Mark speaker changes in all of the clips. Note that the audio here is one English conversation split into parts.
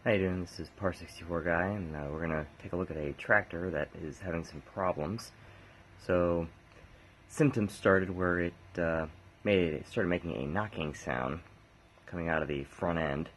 Speaker 1: How you doing? This is Par64 Guy, and we're going to take a look at a tractor that is having some problems. So, symptoms started where it started making a knocking sound coming out of the front end.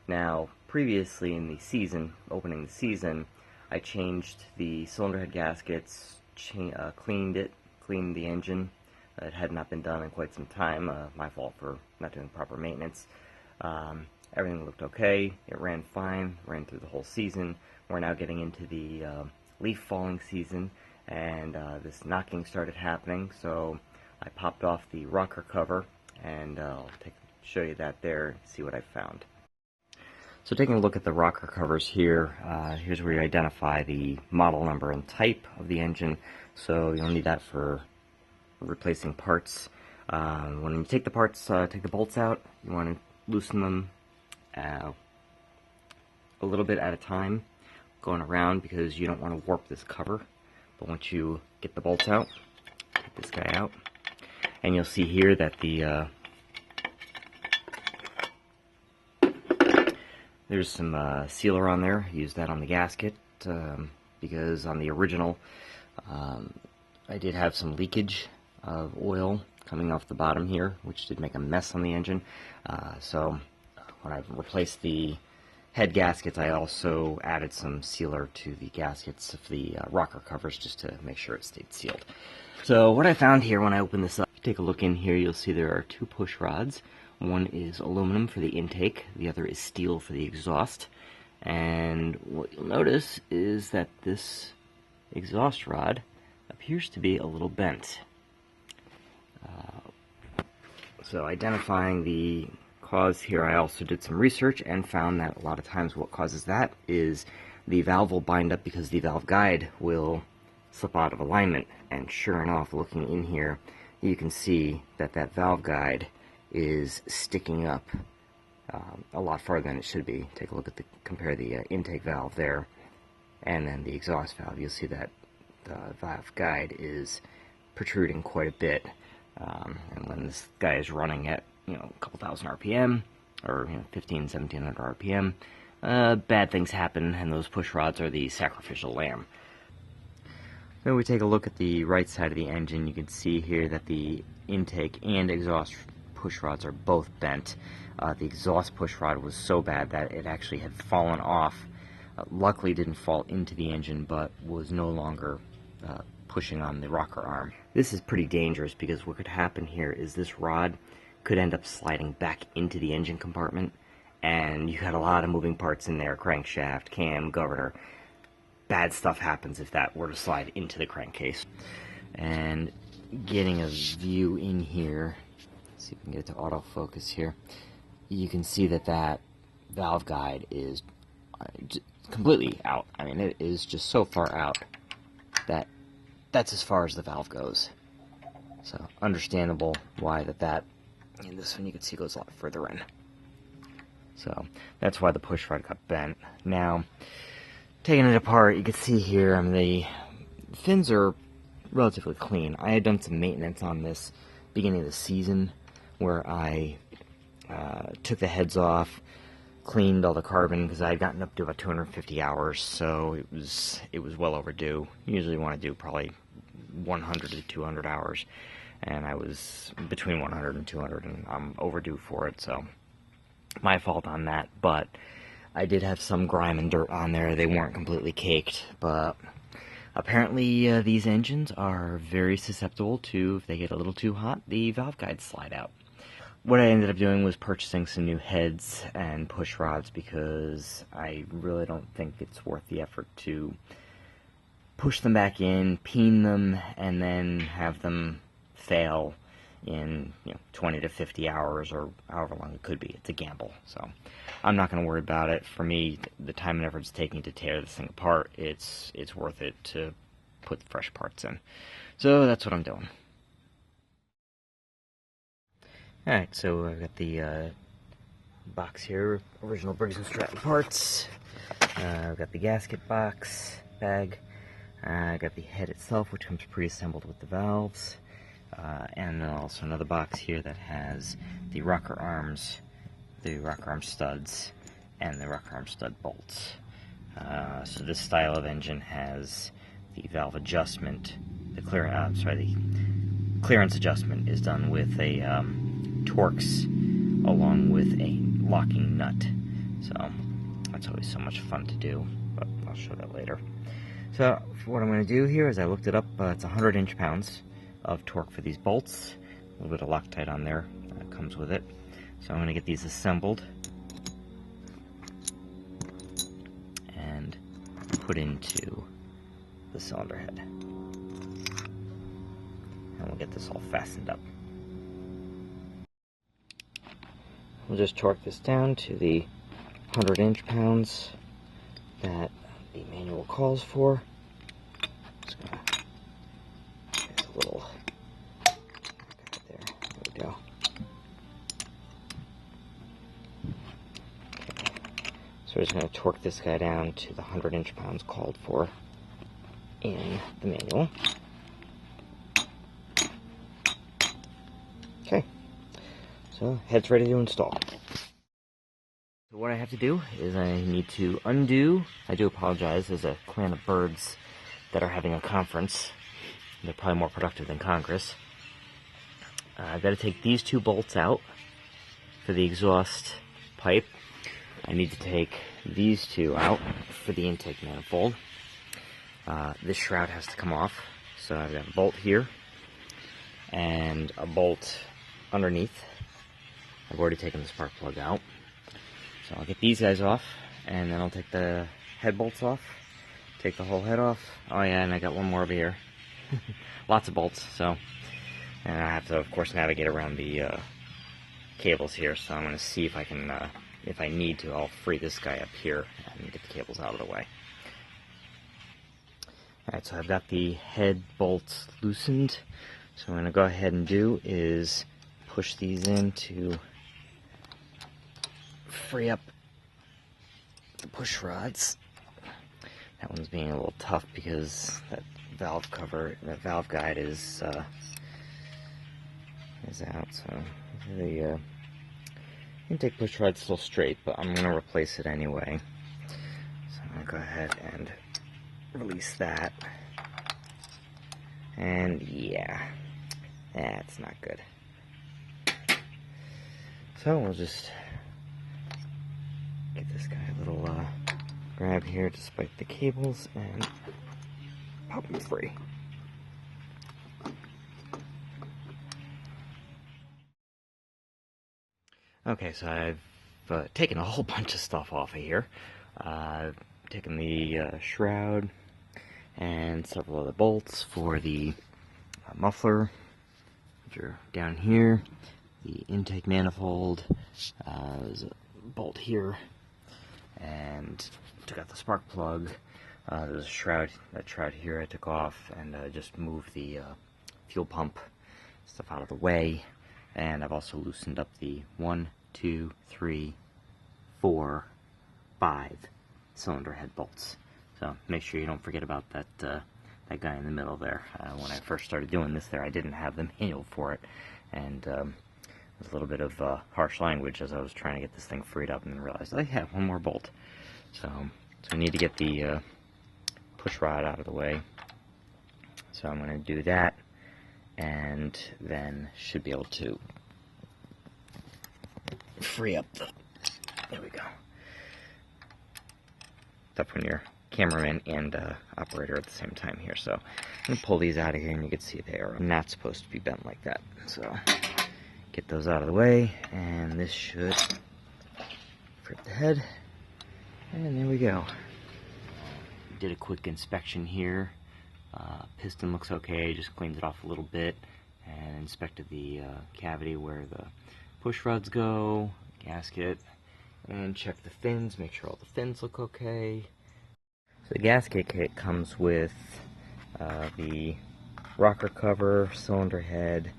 Speaker 1: Now, previously in the season, opening the season, I changed the cylinder head gaskets, cleaned the engine. It had not been done in quite some time. My fault for not doing proper maintenance. Everything looked okay. It ran fine, ran through the whole season. We're now getting into the leaf falling season, and this knocking started happening, so I popped off the rocker cover, and I'll show you that there, see what I found. So taking a look at the rocker covers here, here's where you identify the model number and type of the engine, so you'll need that for replacing parts. When you take the parts, take the bolts out, you want to loosen them a little bit at a time, going around, because you don't want to warp this cover. But once you get the bolts out, take this guy out, and you'll see here that there's some sealer on there. Use that on the gasket, because on the original I did have some leakage of oil coming off the bottom here, which did make a mess on the engine. So when I replaced the head gaskets, I also added some sealer to the gaskets of the rocker covers just to make sure it stayed sealed. So what I found here when I opened this up, if you take a look in here, you'll see there are two push rods. One is aluminum for the intake, the other is steel for the exhaust. And what you'll notice is that this exhaust rod appears to be a little bent. So identifying the cause here, I also did some research and found that a lot of times what causes that is the valve will bind up because the valve guide will slip out of alignment. And sure enough, looking in here, you can see that that valve guide is sticking up a lot farther than it should be. Take a look at compare the intake valve there and then the exhaust valve. You'll see that the valve guide is protruding quite a bit. And when this guy is running at a couple thousand RPM, or 1700 RPM, bad things happen, and those push rods are the sacrificial lamb. When we take a look at the right side of the engine, you can see here that the intake and exhaust push rods are both bent. The exhaust push rod was so bad that it actually had fallen off. Luckily it didn't fall into the engine, but was no longer pushing on the rocker arm. This is pretty dangerous because what could happen here is this rod could end up sliding back into the engine compartment, and you got a lot of moving parts in there, crankshaft, cam, governor. Bad stuff happens if that were to slide into the crankcase. And getting a view in here, let's see if we can get it to autofocus here, you can see that that valve guide is completely out. I mean, it is just so far out that that's as far as the valve goes. So understandable why that and this one you can see goes a lot further in. So that's why the push rod got bent. Now, taking it apart, you can see here, the fins are relatively clean. I had done some maintenance on this beginning of the season where I took the heads off, cleaned all the carbon, because I had gotten up to about 250 hours, so it was well overdue. You usually want to do probably 100 to 200 hours, and I was between 100 and 200, and I'm overdue for it, so my fault on that. But I did have some grime and dirt on there. They weren't completely caked, but apparently these engines are very susceptible to, if they get a little too hot, the valve guides slide out. What I ended up doing was purchasing some new heads and push rods, because I really don't think it's worth the effort to push them back in, peen them, and then have them fail in 20 to 50 hours or however long it could be. It's a gamble, so I'm not going to worry about it. For me, the time and effort it's taking to tear this thing apart, it's worth it to put fresh parts in. So that's what I'm doing. Alright, so I've got the box here, original Briggs and Stratton parts. I've got the gasket box bag. I've got the head itself, which comes pre-assembled with the valves. And then also another box here that has the rocker arms, the rocker arm studs, and the rocker arm stud bolts. So this style of engine has the valve adjustment, the clearance adjustment is done with a Torx along with a locking nut. So that's always so much fun to do, but I'll show that later. So what I'm going to do here is I looked it up. It's 100 inch-pounds of torque for these bolts. A little bit of Loctite on there that comes with it. So I'm going to get these assembled and put into the cylinder head. And we'll get this all fastened up. We'll just torque this down to the 100 inch-pounds that the manual calls for. Just gonna get a little there. There we go. Okay. So we're just going to torque this guy down to the 100 inch-pounds called for in the manual. Okay. So head's ready to install. So what I have to do is I need to undo. I do apologize, there's a clan of birds that are having a conference. They're probably more productive than Congress. I've got to take these two bolts out for the exhaust pipe. I need to take these two out for the intake manifold. This shroud has to come off, so I've got a bolt here and a bolt underneath. I've already taken the spark plug out. So I'll get these guys off, and then I'll take the head bolts off, take the whole head off. Oh yeah, and I got one more over here. Lots of bolts, so. And I have to, of course, navigate around the cables here, so I'm going to see if I can, if I need to, I'll free this guy up here and get the cables out of the way. Alright, so I've got the head bolts loosened. So what I'm going to go ahead and do is push these in to free up the push rods. That one's being a little tough because that valve cover, that valve guide is out. So the intake push rod's still straight, but I'm going to replace it anyway. So I'm going to go ahead and release that. And yeah, that's not good. So we'll just get this guy a little grab here despite the cables and pop him free. Okay, so I've taken a whole bunch of stuff off of here. I've taken the shroud and several other bolts for the muffler, which are down here. The intake manifold, there's a bolt here, and took out the spark plug. There's a shroud, that shroud here I took off, and just moved the fuel pump stuff out of the way. And I've also loosened up the 1, 2, 3, 4, 5 cylinder head bolts. So make sure you don't forget about that that guy in the middle there. When I first started doing this there, I didn't have the manual for it, and there's a little bit of harsh language as I was trying to get this thing freed up, and then realized I have one more bolt. So I need to get the push rod out of the way. So I'm going to do that, and then should be able to free up the, there we go, stuff when you're cameraman and operator at the same time here. So I'm going to pull these out of here, and you can see they are not supposed to be bent like that. So get those out of the way, and this should free up the head, and there we go. Did a quick inspection here. Piston looks okay, just cleaned it off a little bit, and inspected the cavity where the push rods go, gasket, and check the fins, make sure all the fins look okay. So the gasket kit comes with the rocker cover, cylinder head,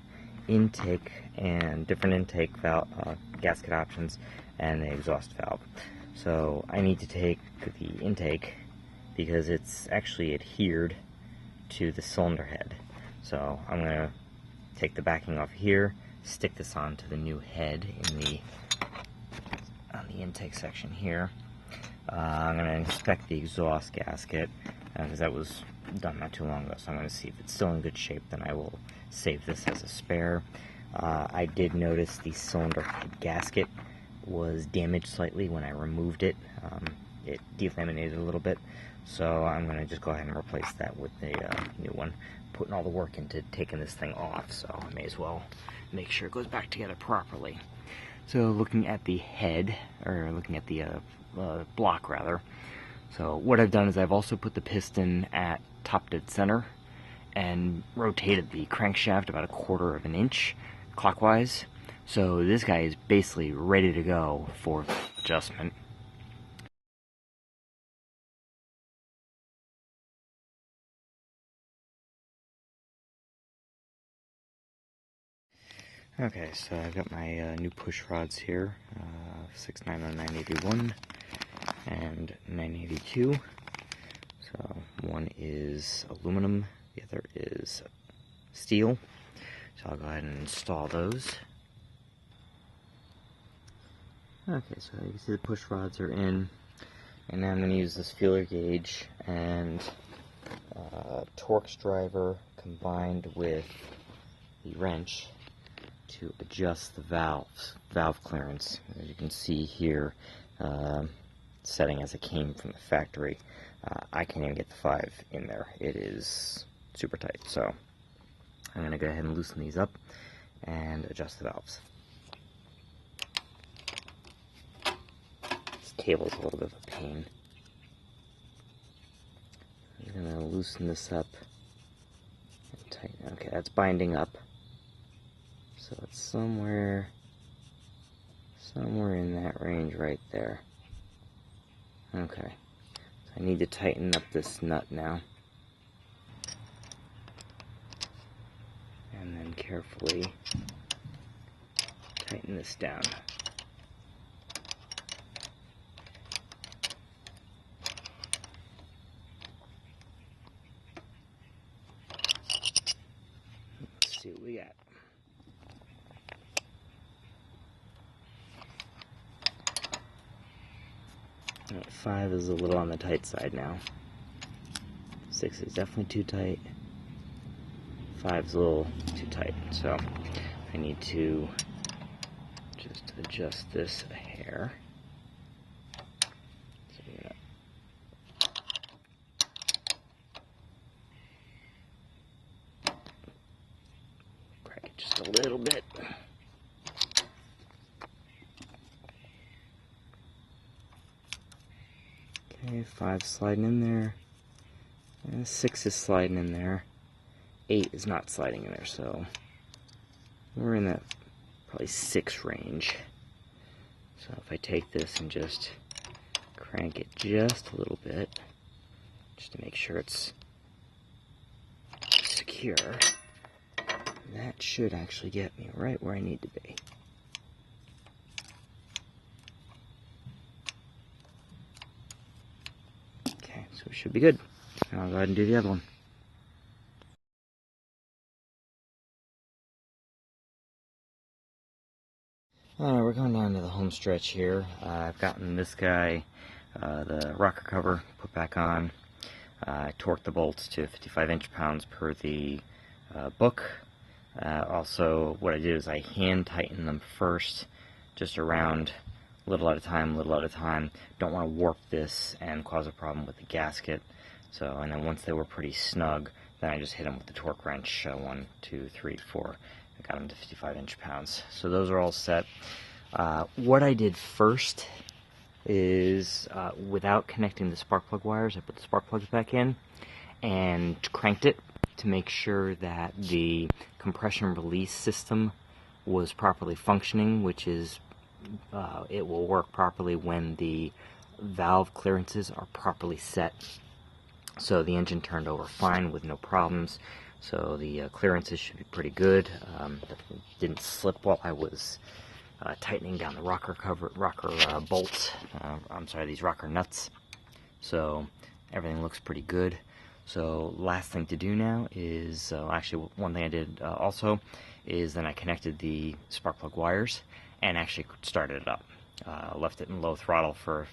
Speaker 1: intake, and different intake valve, gasket options, and the exhaust valve. So I need to take the intake because it's actually adhered to the cylinder head. So I'm going to take the backing off here, stick this onto the new head in the on the the intake section here. I'm going to inspect the exhaust gasket because that was done not too long ago, so I'm going to see if it's still in good shape. Then I will save this as a spare. I did notice the cylinder head gasket was damaged slightly when I removed it. It delaminated a little bit, so I'm going to just go ahead and replace that with a new one. Putting all the work into taking this thing off, so I may as well make sure it goes back together properly. So looking at the head, or looking at the block rather, so what I've done is I've also put the piston at top dead center and rotated the crankshaft about 1/4 of an inch clockwise. So this guy is basically ready to go for adjustment. Okay, so I've got my new push rods here, 690-981 and 982. So one is aluminum, the other is steel. So I'll go ahead and install those. Okay, so you can see the push rods are in, and now I'm going to use this feeler gauge and Torx driver combined with the wrench to adjust the valve clearance. As you can see here, setting as it came from the factory. I can't even get the 5 in there. It is super tight. So I'm going to go ahead and loosen these up and adjust the valves. This cable is a little bit of a pain. I'm going to loosen this up and tighten. Okay, that's binding up. So it's somewhere in that range right there. Okay, so I need to tighten up this nut now. And then carefully tighten this down. Let's see what we got. 5 is a little on the tight side now. 6 is definitely too tight. 5 is a little too tight, so I need to just adjust this a hair. So I'm gonna crack it just a little bit. Okay, 5 sliding in there, and 6 is sliding in there, 8 is not sliding in there, so we're in that probably 6 range. So if I take this and just crank it just a little bit, just to make sure it's secure, that should actually get me right where I need to be. So it should be good. And I'll go ahead and do the other one. Alright, we're going down to the home stretch here. I've gotten this guy, the rocker cover, put back on. I torqued the bolts to 55 inch-pounds per the book. Also, what I did is I hand tightened them first, just around little at a time, little at a time. Don't want to warp this and cause a problem with the gasket. So, and then once they were pretty snug, then I just hit them with the torque wrench, 1, 2, 3, 4. I got them to 55 inch-pounds. So those are all set. What I did first is, without connecting the spark plug wires, I put the spark plugs back in and cranked it to make sure that the compression release system was properly functioning, which is it will work properly when the valve clearances are properly set. So the engine turned over fine with no problems. So the clearances should be pretty good. Didn't slip while I was tightening down the rocker bolts. I'm sorry, these rocker nuts. So everything looks pretty good. So last thing to do now is, actually one thing I did also is then I connected the spark plug wires and actually started it up. Left it in low throttle for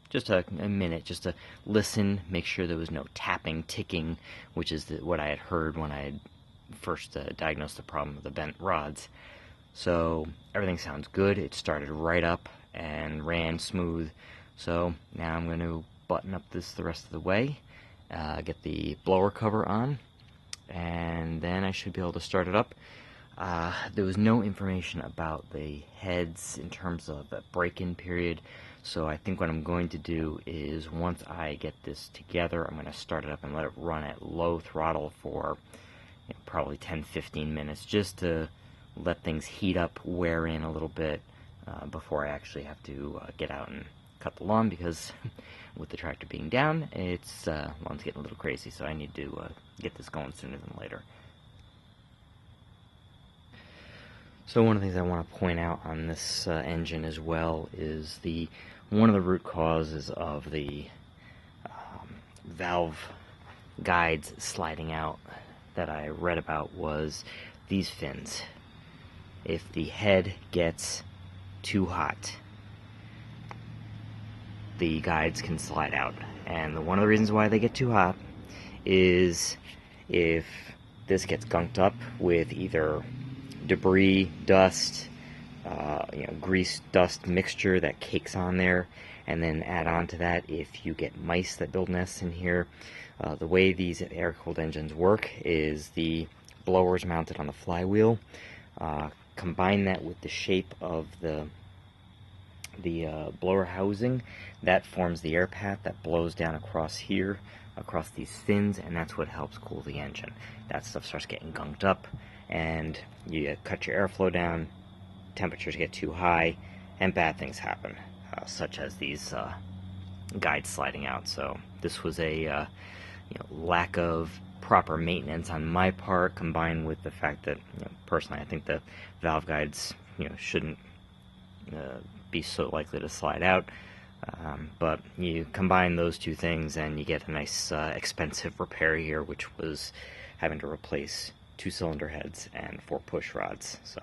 Speaker 1: just a minute, just to listen, make sure there was no tapping, ticking, which is what I had heard when I had first diagnosed the problem with the bent rods. So everything sounds good. It started right up and ran smooth. So now I'm going to button up this the rest of the way, get the blower cover on, and then I should be able to start it up. There was no information about the heads in terms of the break-in period, so I think what I'm going to do is once I get this together, I'm going to start it up and let it run at low throttle for probably 10-15 minutes, just to let things heat up, wear in a little bit before I actually have to get out and cut the lawn, because with the tractor being down, lawn's getting a little crazy, so I need to get this going sooner than later. So one of the things I want to point out on this engine as well is one of the root causes of the valve guides sliding out that I read about was these fins. If the head gets too hot, the guides can slide out. And one of the reasons why they get too hot is if this gets gunked up with either debris, dust, grease, dust mixture that cakes on there, and then add on to that if you get mice that build nests in here. The way these air-cooled engines work is the blower's mounted on the flywheel. Combine that with the shape of the blower housing, that forms the air path that blows down across here, across these fins, and that's what helps cool the engine. That stuff starts getting gunked up, and you cut your airflow down, temperatures get too high, and bad things happen, such as these guides sliding out. So this was a lack of proper maintenance on my part, combined with the fact that personally I think the valve guides shouldn't be so likely to slide out. But you combine those two things and you get a nice expensive repair here, which was having to replace 2 cylinder heads and 4 push rods. So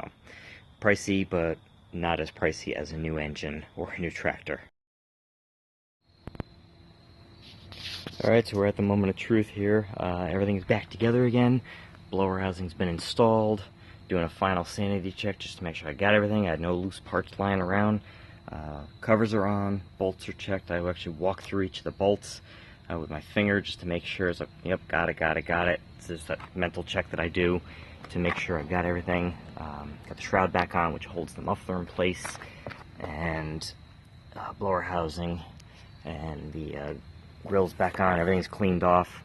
Speaker 1: pricey, but not as pricey as a new engine or a new tractor. Alright, so we're at the moment of truth here. Everything's back together again. Blower housing's been installed. Doing a final sanity check just to make sure I got everything. I had no loose parts lying around. Covers are on, bolts are checked. I actually walk through each of the bolts with my finger just to make sure. It's like, yep, got it. It's just that mental check that I do to make sure I've got everything. Got the shroud back on, which holds the muffler in place, and blower housing, and the grill's back on. Everything's cleaned off,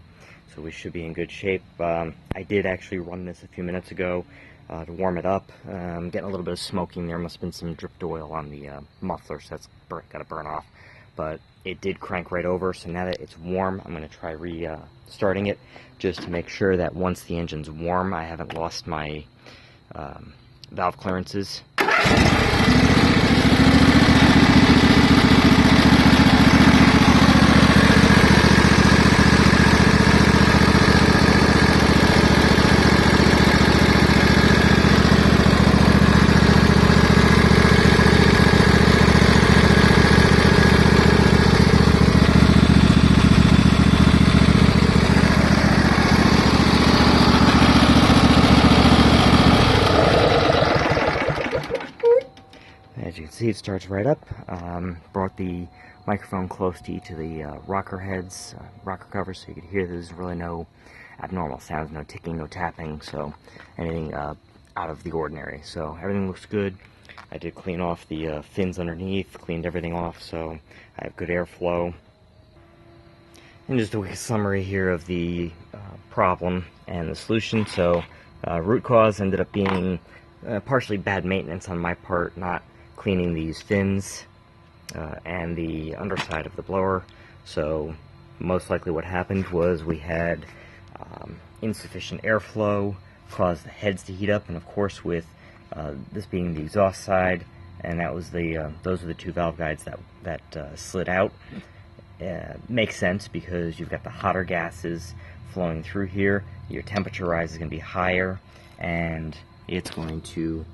Speaker 1: so we should be in good shape. I did actually run this a few minutes ago to warm it up. I'm getting a little bit of smoking there. Must have been some dripped oil on the muffler, so that's got to burn off. But it did crank right over, so now that it's warm, I'm going to try restarting it just to make sure that once the engine's warm, I haven't lost my valve clearances. As you can see, it starts right up. Brought the microphone close to each of the rocker heads, rocker covers, so you could hear there's really no abnormal sounds, no ticking, no tapping, so anything out of the ordinary. So everything looks good. I did clean off the fins underneath, cleaned everything off, so I have good airflow. And just a quick summary here of the problem and the solution. So root cause ended up being partially bad maintenance on my part, not cleaning these fins and the underside of the blower. So most likely what happened was we had insufficient airflow, caused the heads to heat up, and of course with this being the exhaust side, and that was those are the 2 valve guides that slid out. Makes sense because you've got the hotter gases flowing through here, your temperature rise is going to be higher, and it's going to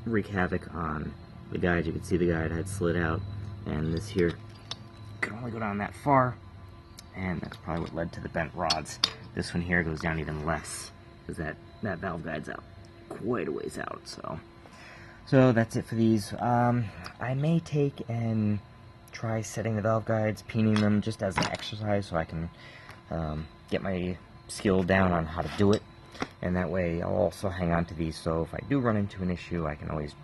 Speaker 1: wreak havoc on the guide, you can see the guide had slid out, and this here could only go down that far, and that's probably what led to the bent rods. This one here goes down even less, because that valve guide's out quite a ways out. So that's it for these. I may take and try setting the valve guides, peening them just as an exercise, so I can get my skill down on how to do it, and that way I'll also hang on to these, so if I do run into an issue, I can always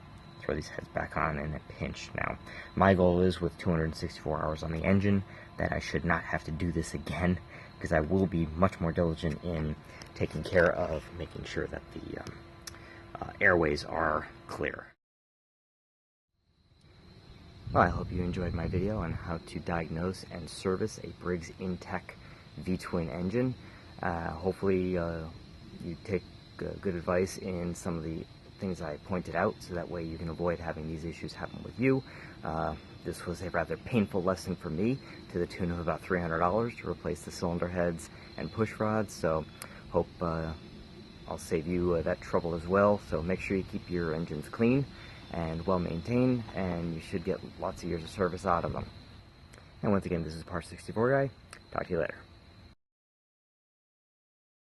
Speaker 1: throw these heads back on in a pinch. Now, my goal is, with 264 hours on the engine, that I should not have to do this again, because I will be much more diligent in taking care of making sure that the airways are clear. Well, I hope you enjoyed my video on how to diagnose and service a Briggs Intek V-twin engine. Hopefully you take good advice in some of the things I pointed out, so that way you can avoid having these issues happen with you. This was a rather painful lesson for me, to the tune of about $300 to replace the cylinder heads and push rods, so hope I'll save you that trouble as well. So make sure you keep your engines clean and well maintained, and you should get lots of years of service out of them. And once again, this is Par 64 Guy. Talk to you later.